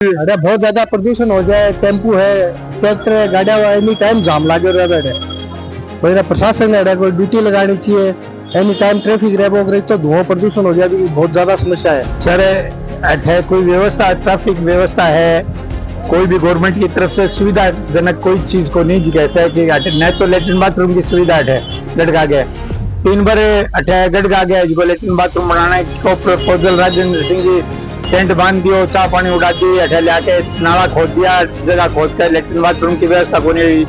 अरे बहुत ज्यादा प्रदूषण हो जाए, टेम्पू है, ट्रैक्टर है, गाड़िया एनी टाइम जाम लागे रहे है। कोई प्रशासन ने कोई ड्यूटी लगानी चाहिए, एनी टाइम ट्रैफिक रहे तो धुआं प्रदूषण हो जाए, बहुत ज्यादा समस्या है। सर अठे कोई व्यवस्था, ट्रैफिक व्यवस्था है, कोई भी गवर्नमेंट की तरफ से सुविधाजनक कोई चीज को नहीं कहता है कि अठे न तो लेट्रिन बाथरूम की सुविधा है गड़गा गया 3 बार अठे गड़गा गया जो लेट्रिन बाथरूम बनाना को प्रपोजल राजेंद्र सिंह जी टेंट बांध दियो, चाह पानी उड़ा दी, अठे लाके नाला खोद दिया, जगह खोद कर लेट्रिन बाथरूम की व्यवस्था को नहीं।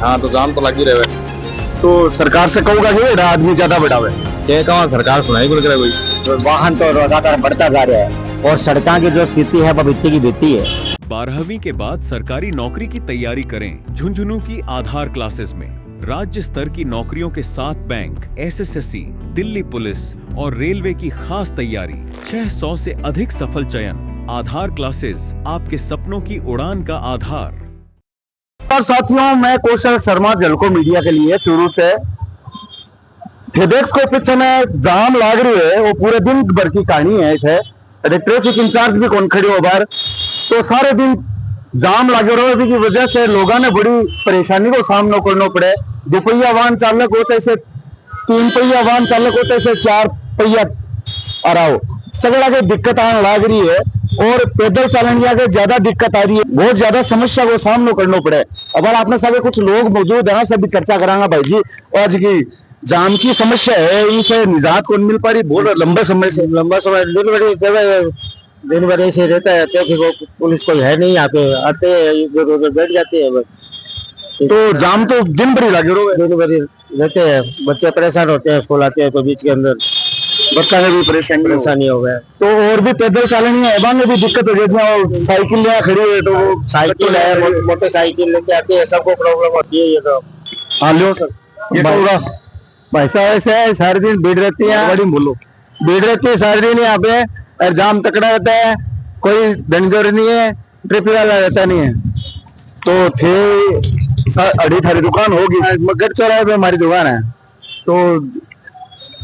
हाँ तो जाम तो लगी रहे। तो सरकार से कहूँगा कि आदमी ज्यादा बढ़ावे, ये कहाँ सरकार सुनाई कुछ करे कोई। वाहन तो लगातार बढ़ता जा रहा है और सड़कों की जो स्थिति है वो भित्ती की भित्ती है। 12वीं के बाद सरकारी नौकरी की तैयारी करें झुंझुनू की आधार क्लासेस में। राज्य स्तर की नौकरियों के साथ बैंक, एसएससी, दिल्ली पुलिस और रेलवे की खास तैयारी, 600 से अधिक सफल चयन। आधार क्लासेस आपके सपनों की उड़ान का आधार। और साथियों, मैं कौशल शर्मा, जलको मीडिया के लिए चूरू से। फेडेक्स को पीछे में जाम लाग रही है, वो पूरे दिन भर की कहानी है। इसे ट्रैफिक इंचार्ज भी कौन खड़े हो बार, तो सारे दिन जाम लागे रहो की वजह से लोगों ने बड़ी परेशानी को सामना करना पड़े। 2 पहिया वाहन चालक होते से, 3 पहिया वाहन चालक होते से, 4 पहिया आ रहा हो, सगड़ा के दिक्कत आने लाग रही है और पैदल चलने के ज्यादा दिक्कत आ रही है, बहुत ज्यादा समस्या को सामना करना पड़े। अब आपने सारे कुछ लोग मौजूद है, सभी चर्चा करांगा भाई जी। आज की जाम की समस्या है, इनसे निजात को नहीं मिल पा रही बहुत लंबे समय से। दिन भर ऐसे रहता है, ट्रैफिक पुलिस कोई है नहीं, यहाँ पे आते हैं इधर उधर बैठ जाते हैं बस। तो जाम तो दिन भर ही लगे रहो, दिन भर रहते हैं, बच्चे परेशान होते हैं, स्कूल आते हैं तो बीच के अंदर बच्चा में भी परेशानी हो गया। तो और भी पैदल चलनी है, में भी दिक्कत हो जाती है। और साइकिल यहाँ खड़ी है तो साइकिल है, मोटरसाइकिल लेके आते हैं, सबको प्रॉब्लम होती है। ये तो हाँ लो सर, ये होगा भाई साहब ऐसे है, सारे दिन भीड़ रहती है, बड़ी बोलो भीड़ रहती है सारे दिन यहाँ पे, और जाम तकड़ा रहता है, कोई धनजोर नहीं है, ट्रैफिक वाला रहता नहीं है। तो थे अड़ी थारी दुकान होगी, मगर चौराहे पे हमारी दुकान है। तो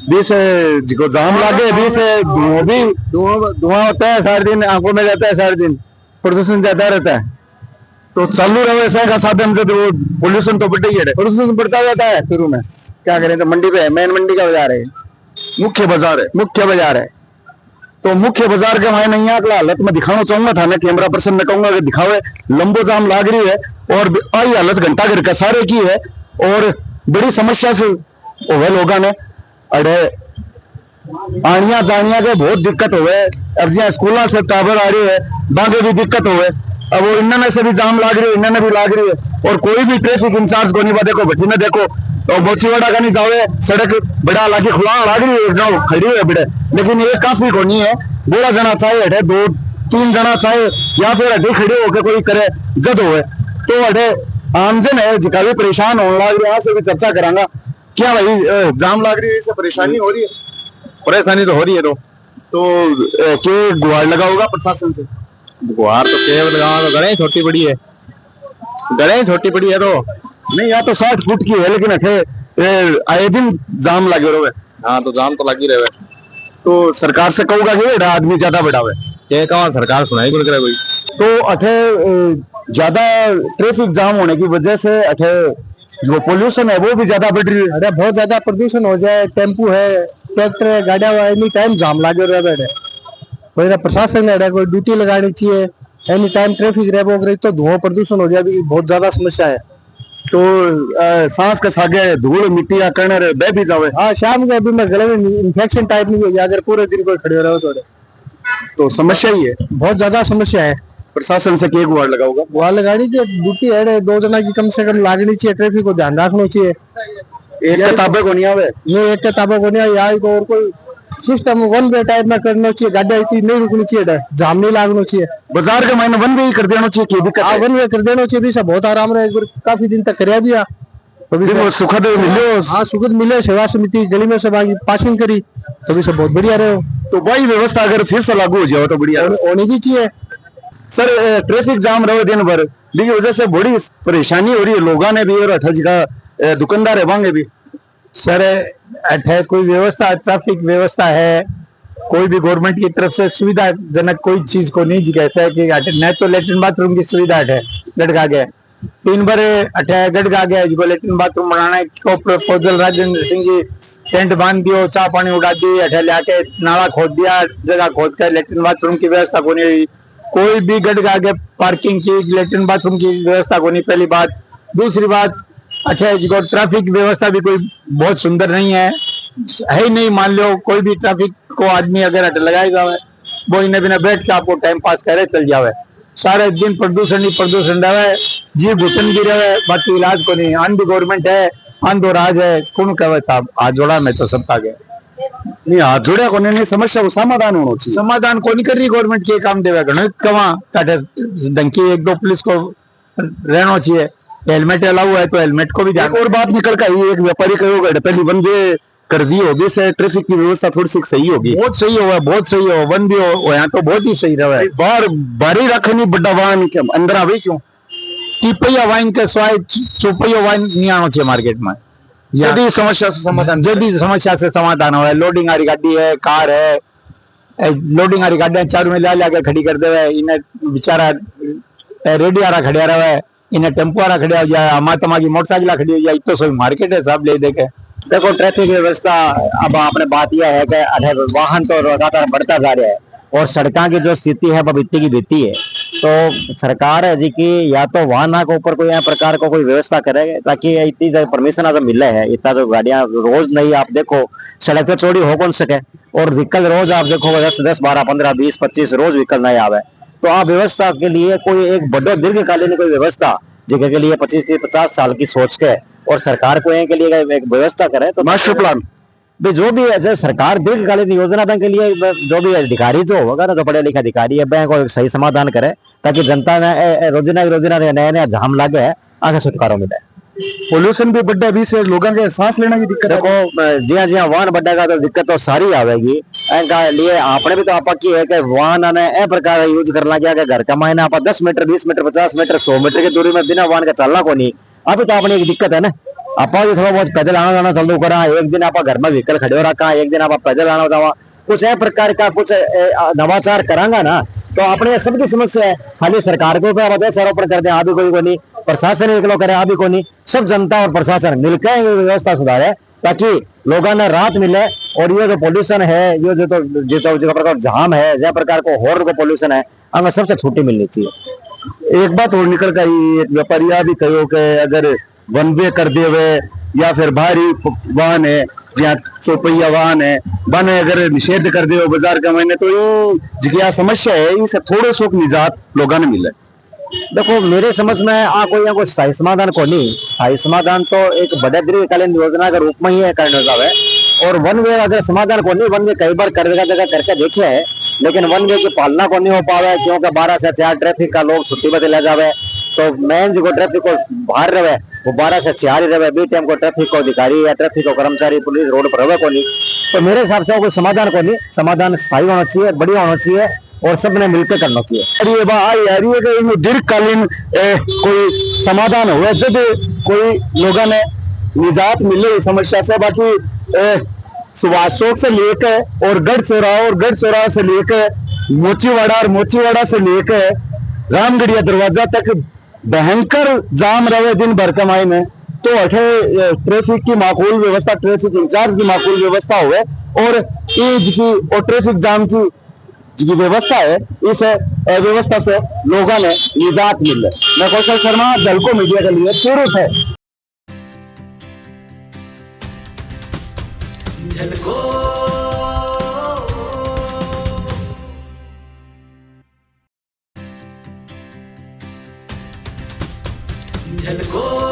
20 जिको जाम लागे 20 धुआं होता है सारे दिन, आंखों में जाता है सारे दिन, प्रदूषण ज्यादा रहता है। तो चालू रहे ऐसा का साधन से तो पोल्यूशन तो बढ़ ही है, प्रदूषण बढ़ता जाता है। शुरू में क्या करें, तो मंडी पे है, मेन मंडी का बाजार है, मुख्य बाजार है। तो मुख्य बाजार के वहां नहीं अगला हालत में दिखाना चाहूंगा था, मैं कैमरा पर्सन ने कहूंगा कि दिखावे। लंबो जाम लाग रही है और आई हालत घंटा घर का सारे की है और बड़ी समस्या से होवे लोगों ने। अरे आनिया जानिया के बहुत दिक्कत होवे, अब जिया स्कूलों से टावर आ रही है बागे भी दिक्कत होवे। अब वो इन्होंने से भी जाम लाग रही है, इन्होंने भी लाग रही है और कोई भी ट्रैफिक इंचार्ज को नहीं बा। देखो भट्टी में देखो तो मोचीवाड़ा का नहीं जावे, सड़क बड़ा लागे खुला लाग रही है, जाओ खड़ी है बड़े, लेकिन ये काफी को नहीं है। बोला जना चाहे अठे 2-3 जना चाहे या फिर अठे खड़े होकर कोई करे जद होवे, तो अठे आमजन है जिका भी परेशान होने लग रही है। यहाँ से भी चर्चा करांगा। क्या भाई जाम लाग रही है, इससे परेशानी हो रही है? परेशानी तो हो रही है। तो के गुहार लगा होगा प्रशासन से? गुहार तो केवल लगाओ तो गड़े छोटी बड़ी है, गड़े छोटी बड़ी है। तो नहीं, यहाँ तो 60 फुट की है, लेकिन अठे आए दिन जाम लगे रहे। हाँ तो जाम तो लगी रहे। तो सरकार से कहूंगा कि आदमी ज्यादा बढ़ावे, ये कहाँ सरकार सुनाई कुछ करे कोई। तो अठे ज्यादा ट्रैफिक जाम होने की वजह से अठे जो पोल्यूशन है वो भी ज्यादा बढ़ रही है। अरे बहुत ज्यादा प्रदूषण हो जाए, टेम्पू है, ट्रैक्टर है, गाड़िया एनी टाइम जाम लागे रहे। कोई प्रशासन ने कोई ड्यूटी लगानी चाहिए, एनी टाइम ट्रैफिक रहे तो धुआं प्रदूषण हो जाए, बहुत ज्यादा समस्या है। तो सांस के सागे धूल मिट्टी या कण बह भी जावे। हाँ, शाम को अभी मैं गले में इन्फेक्शन टाइप नहीं हो जाए अगर पूरे दिन कोई खड़े रहो तो समस्या ही है, बहुत ज्यादा समस्या है। प्रशासन से के गुहार लगाओगा? गुहार लगानी चाहिए, ड्यूटी है 2 जना की कम से कम लागनी चाहिए, ट्रैफिक को ध्यान रखना चाहिए। एक किताबे को नहीं आवे, ये एक किताबों को नहीं या तो और कोई सिस्टम 1 वे टाइप में करना चाहिए, गाड़ी इतनी नहीं रुकनी चाहिए, जाम नहीं लागना चाहिए। बाजार के महीने 1 वे ही कर देना चाहिए। की दिक्कत है? 1 वे कर देना चाहिए, भी सब बहुत आराम रहे। एक बार काफी दिन तक कराया भी सुखद मिलो। हाँ, सुखद मिले, सेवा समिति गली में सब पासिंग करी तो भी सब बहुत बढ़िया रहे। तो वही व्यवस्था अगर फिर से लागू हो जाए तो बढ़िया होनी भी चाहिए। सर ट्रैफिक जाम रहे दिन भर, जिसकी वजह से बड़ी परेशानी हो रही है लोगों ने भी और अठज का दुकानदार है वांगे भी। सर अठे कोई व्यवस्था, ट्रैफिक व्यवस्था है, कोई भी गवर्नमेंट की तरफ से सुविधाजनक कोई चीज को नहीं जी कैसा है कि न तो लेटरिन बाथरूम की सुविधा है गढ़गा गया 3 बार अठे गढ़गा गया जिसको लेटरिन बाथरूम बनाना को प्रपोजल राजेंद्र सिंह जी टेंट बांध दियो चाह पानी उड़ा दी अठे लाके नाला खोद दिया जगह खोद कर लेटरिन बाथरूम की व्यवस्था को नहीं हुई कोई भी गढ़गा के पार्किंग की लेटरिन बाथरूम की व्यवस्था को नहीं पहली बात दूसरी बात अच्छा जिसको ट्रैफिक व्यवस्था भी कोई बहुत सुंदर नहीं है ही नहीं मान लो कोई भी ट्रैफिक को आदमी अगर अट लगाएगा वो इन्हें बिना बैठ के आपको टाइम पास करे चल जावे सारे दिन प्रदूषण ही प्रदूषण रहे जी घुटन भी रहे बाकी इलाज को नहीं आंधी गवर्नमेंट है आंधो राज है कौन कहे साहब हाथ जोड़ा में तो सबका गया नहीं हाथ जोड़ा को नहीं समस्या को समाधान होना चाहिए समाधान को नहीं कर रही गवर्नमेंट के काम देवे घणो कवा काटे डंकी 1-2 पुलिस को रहना चाहिए हेलमेट अलाउ है तो हेलमेट को भी ध्यान और बात निकल कर एक व्यापारी कहोगे पहली बंदे कर दी होगी से ट्रैफिक की व्यवस्था थोड़ी सी सही होगी बहुत सही होगा बहुत सही हो वन भी हो यहाँ तो बहुत ही सही रहा बाहर भारी रखनी बड़ा वाहन के अंदर आवे क्यों टिपैया वाइन के स्वाय चौपैया वाइन नहीं आना चाहिए मार्केट में यदि समस्या से समाधान यदि समस्या से समाधान हो लोडिंग वाली गाड़ी है कार है लोडिंग वाली गाड़ियां चारों में ला के खड़ी कर दे इन्हें बेचारा रेडी वाला खड़िया रहे इन्हें टेम्पो वाला खड़िया हो जाए हमारे तमागी मोटरसाइकिल खड़ी हो जाए तो सही मार्केट है सब ले देखे देखो ट्रैफिक व्यवस्था अब आपने बात यह है कि वाहन तो लगातार बढ़ता जा रहा है और सड़कों की जो स्थिति है वो बीती की बीती है तो सरकार है जी की या तो वाहन के ऊपर कोई प्रकार को कोई व्यवस्था करे ताकि इतनी परमिशन अगर मिले है इतना तो गाड़ियां रोज नहीं आप देखो सड़क तो चौड़ी हो कौन सके और व्हीकल रोज आप देखो 10, 12, 15, 20, 25 रोज व्हीकल नहीं आवे तो आप व्यवस्था के लिए कोई एक बड़ो दीर्घकालीन कोई व्यवस्था जगह के लिए 25-50 साल की सोच के और सरकार को के लिए एक व्यवस्था करे तो मास्टर प्लान जो भी है जो सरकार दीर्घकालीन योजना बैंक के लिए जो भी अधिकारी जो होगा ना जो पढ़े लिखे अधिकारी है बैंक को सही समाधान करे ताकि जनता ने रोजाना नया नया जाम लागे आगे छुटकारा मिले पोल्यूशन भी बढ़ा भी से लोगों के सांस लेने की दिक्कत देखो जिया जिया वाहन बढ़ेगा तो दिक्कत तो सारी आवेगी लिए आपने भी तो आप की है कि वाहन ने ए प्रकार यूज करना क्या कि घर का मायने आप 10 मीटर 20 मीटर 50 मीटर 100 मीटर की दूरी में बिना वाहन का चलना को नहीं अभी तो अपनी एक दिक्कत है ना आप थोड़ा बहुत पैदल आना जाना चालू करा एक दिन आप घर में व्हीकल खड़े हो रखा एक दिन आप पैदल आना जावा कुछ ए प्रकार का कुछ नवाचार करांगा ना तो अपने सबकी समस्या है खाली सरकार को आरोपण कर दे अभी कोई को नहीं प्रशासन एक लोग करे अभी को नहीं सब जनता और प्रशासन मिलकर व्यवस्था सुधारे ताकि लोगों ने राहत मिले और ये जो पोल्यूशन है ये जो प्रकार जाम है जिस प्रकार को हॉर्न को पोल्यूशन है हमें सबसे छुट्टी मिलनी चाहिए एक बात और निकल कर एक व्यापारी भी कहो कि अगर वन वे कर दे हुए या फिर भारी वाहन है जहाँ चौपहिया वाहन है वन अगर निषेध कर दे बाजार के महीने तो ये जिज्ञासा समस्या है इसे थोड़ो सो निजात लोगों ने मिले देखो मेरे समझ में कोई स्थायी समाधान को नहीं स्थायी समाधान तो एक बड़े दीर्घकालीन योजना के रूप में ही है करने का है और वन वे अगर समाधान को नहीं वन वे कई बार जगह करके देखे है लेकिन वन वे की पालना को नहीं हो पावे क्योंकि 12 से 4 ट्रैफिक का लोग छुट्टी पर ले जावे तो मेन जो ट्रैफिक को बाहर रहे वो 12 से 4 ही रहे बी टाइम को ट्रैफिक को अधिकारी या ट्रैफिक को कर्मचारी पुलिस रोड पर रहे को नहीं तो मेरे हिसाब से कोई समाधान को नहीं समाधान स्थायी होना चाहिए बढ़िया होना चाहिए और सबने मिलकर करना चाहिए दीर्घकालीन कोई समाधान हुआ जब कोई लोगों ने निजात मिले इस समस्या से बाकी सुभाष चौक से लेकर और गढ़ चौराहा से लेकर मोचीवाड़ा और मोचीवाड़ा से लेकर रामगढ़िया दरवाजा तक भयंकर जाम रहे दिन भर के मायने तो अठे ट्रैफिक की माकूल व्यवस्था ट्रैफिक इंचार्ज की माकूल व्यवस्था हुए और और ट्रैफिक जाम की व्यवस्था है इस व्यवस्था से लोगों ने निजात मिले मैं कौशल शर्मा जलको मीडिया के लिए चूरूट है झलको